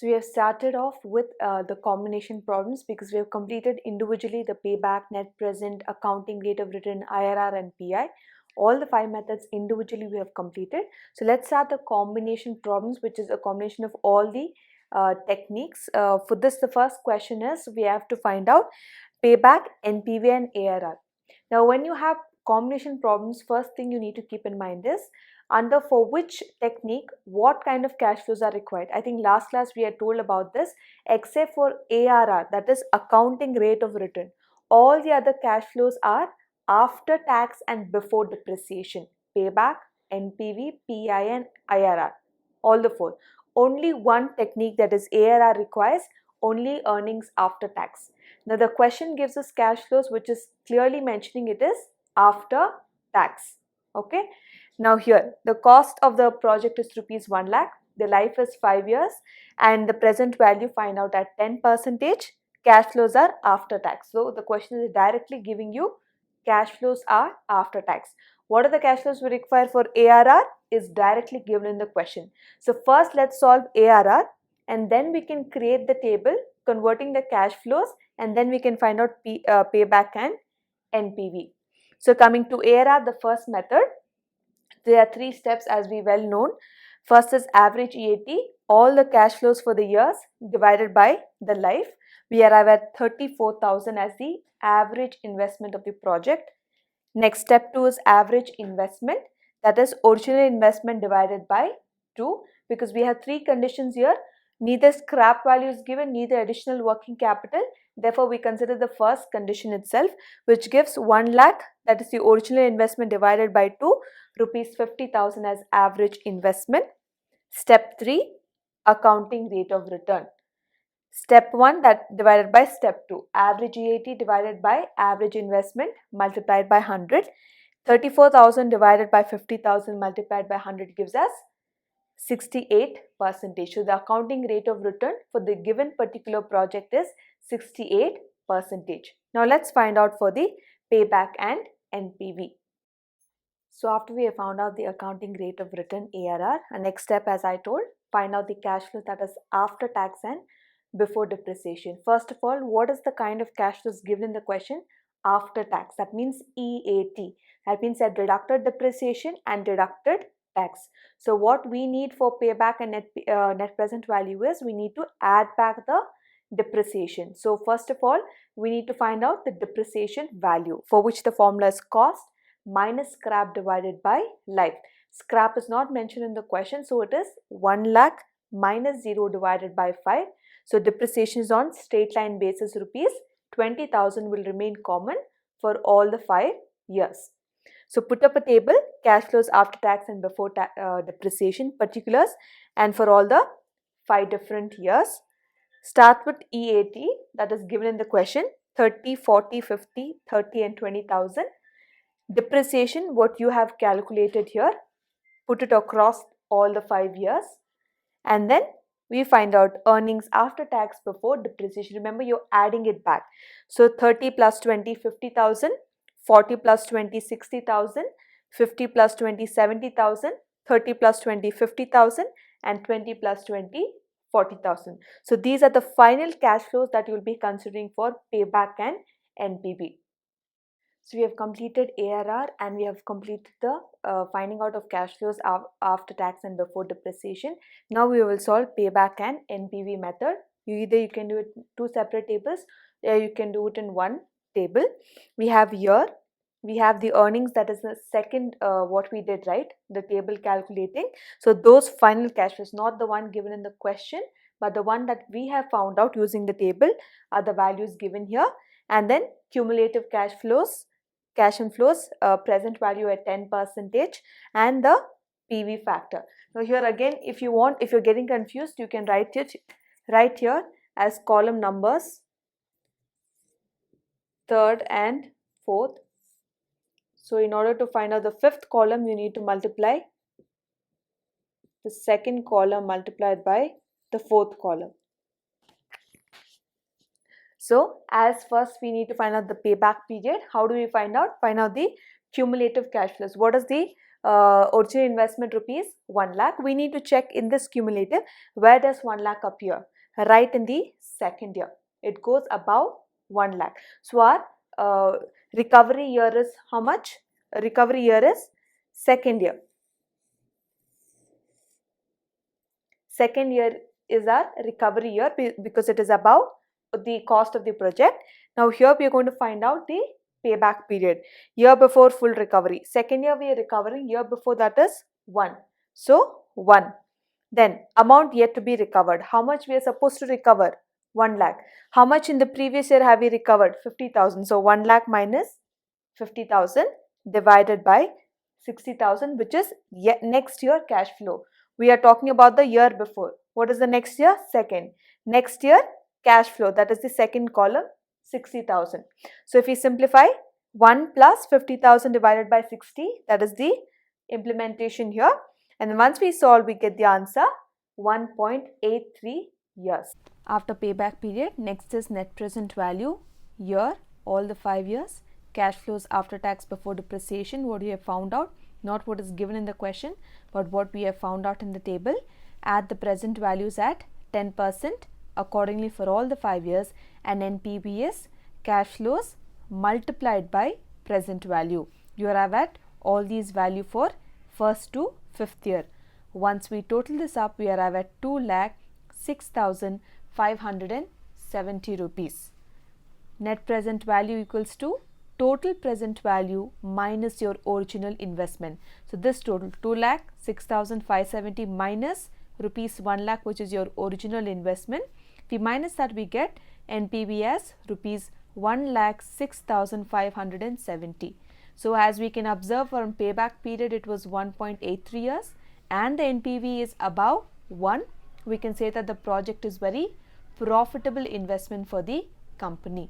So we have started off with the combination problems because we have completed individually the payback, net present, accounting rate of return, IRR and PI. All the 5 methods individually we have completed. So let's start the combination problems, which is a combination of all the techniques. For this, the first question is we have to find out payback, NPV and ARR. Now when you have combination problems, first thing you need to keep in mind is under for which technique what kind of cash flows are required. I think last class we had told about this, except for ARR, that is accounting rate of return. All the other cash flows are after tax and before depreciation. Payback, NPV, PI and IRR. All the 4. Only one technique, that is ARR, requires only earnings after tax. Now the question gives us cash flows which is clearly mentioning it is after tax. Okay. Now here the cost of the project is rupees 1 lakh, the life is 5 years and the present value find out at 10%. Cash flows are after tax. So the question is directly giving you cash flows are after tax. What are the cash flows we require for ARR is directly given in the question. So first let's solve ARR and then we can create the table converting the cash flows and then we can find out payback and NPV. So coming to ARR, the first method, there are 3 steps as we well known. First is average EAT, all the cash flows for the years divided by the life. We arrive at 34,000 as the average investment of the project. Next step 2 is average investment, that is original investment divided by 2, because we have 3 conditions here. Neither scrap value is given, neither additional working capital. Therefore, we consider the first condition itself, which gives 1 lakh, that is the original investment divided by 2, rupees 50,000 as average investment. Step 3, accounting rate of return. Step 1 that divided by step 2, average EAT divided by average investment multiplied by 100. 34,000 divided by 50,000 multiplied by 100 gives us 68%. So the accounting rate of return for the given particular project is 68%. Now let's find out for the payback and NPV. So after we have found out the accounting rate of return, ARR, and next step as I told, find out the cash flow, that is after tax and before depreciation. First of all, what is the kind of cash flows given in the question? After tax, that means EAT. That means that deducted depreciation and deducted tax. So what we need for payback and net present value is we need to add back the depreciation. So first of all, we need to find out the depreciation value, for which the formula is cost minus scrap divided by life. Scrap is not mentioned in the question, so it is 1 lakh minus 0 divided by 5. So depreciation is on straight line basis, rupees 20,000 will remain common for all the 5 years. So put up a table, cash flows after tax and before depreciation particulars, and for all the 5 different years. Start with EAT, that is given in the question, 30, 40, 50, 30 and 20,000. Depreciation, what you have calculated here, put it across all the 5 years, and then we find out earnings after tax before depreciation. Remember, you're adding it back. So 30 plus 20, 50,000, 40 plus 20, 60,000, 50 plus 20, 70,000, 30 plus 20, 50,000, and 20 plus 20, 40,000. So these are the final cash flows that you will be considering for payback and NPV. So we have completed ARR and we have completed the finding out of cash flows after tax and before depreciation. Now we will solve payback and NPV method. You can do it 2 separate tables, or you can do it in 1 table. We have here, we have the earnings, that is the second what we did, right? The table calculating. So those final cash flows, not the one given in the question, but the one that we have found out using the table, are the values given here. And then cumulative cash flows, cash inflows, present value at 10%, and the PV factor. Now here again, if you want, if you're getting confused, you can write it right here as column numbers, 3rd and 4th. So in order to find out the 5th column, you need to multiply the 2nd column multiplied by the 4th column. So as first we need to find out the payback period. How do we find out? Find out the cumulative cash flows. What is the original investment rupees 1 lakh. We need to check in this cumulative, where does 1 lakh appear? Right in the second year. It goes above 1 lakh. So our recovery year is how much? Recovery year is second year. Second year is our recovery year because it is above the cost of the project. Now here we are going to find out the payback period. Year before full recovery. Second year we are recovering. Year before that is 1. So 1. Then amount yet to be recovered. How much we are supposed to recover? 1 lakh. How much in the previous year have we recovered? 50,000. So 1 lakh minus 50,000 divided by 60,000, which is next year cash flow. We are talking about the year before. What is the next year? Second. Next year cash flow, that is the second column, 60,000. So if we simplify, 1 plus 50,000 divided by 60, that is the implementation here. And once we solve, we get the answer 1.83 years. After payback period, next is net present value, year, all the 5 years. Cash flows after tax before depreciation, what we have found out, not what is given in the question, but what we have found out in the table. Add the present values at 10% accordingly for all the 5 years, and NPV is cash flows multiplied by present value. You arrive at all these value for first to fifth year. Once we total this up, we arrive at 2,06,570 rupees. Net present value equals to total present value minus your original investment. So this total 2,06,570 minus rupees 1 lakh, which is your original investment. If we minus that, we get NPV as rupees 1,06,570. So as we can observe, from payback period it was 1.83 years and the NPV is above 1. We can say that the project is very profitable investment for the company.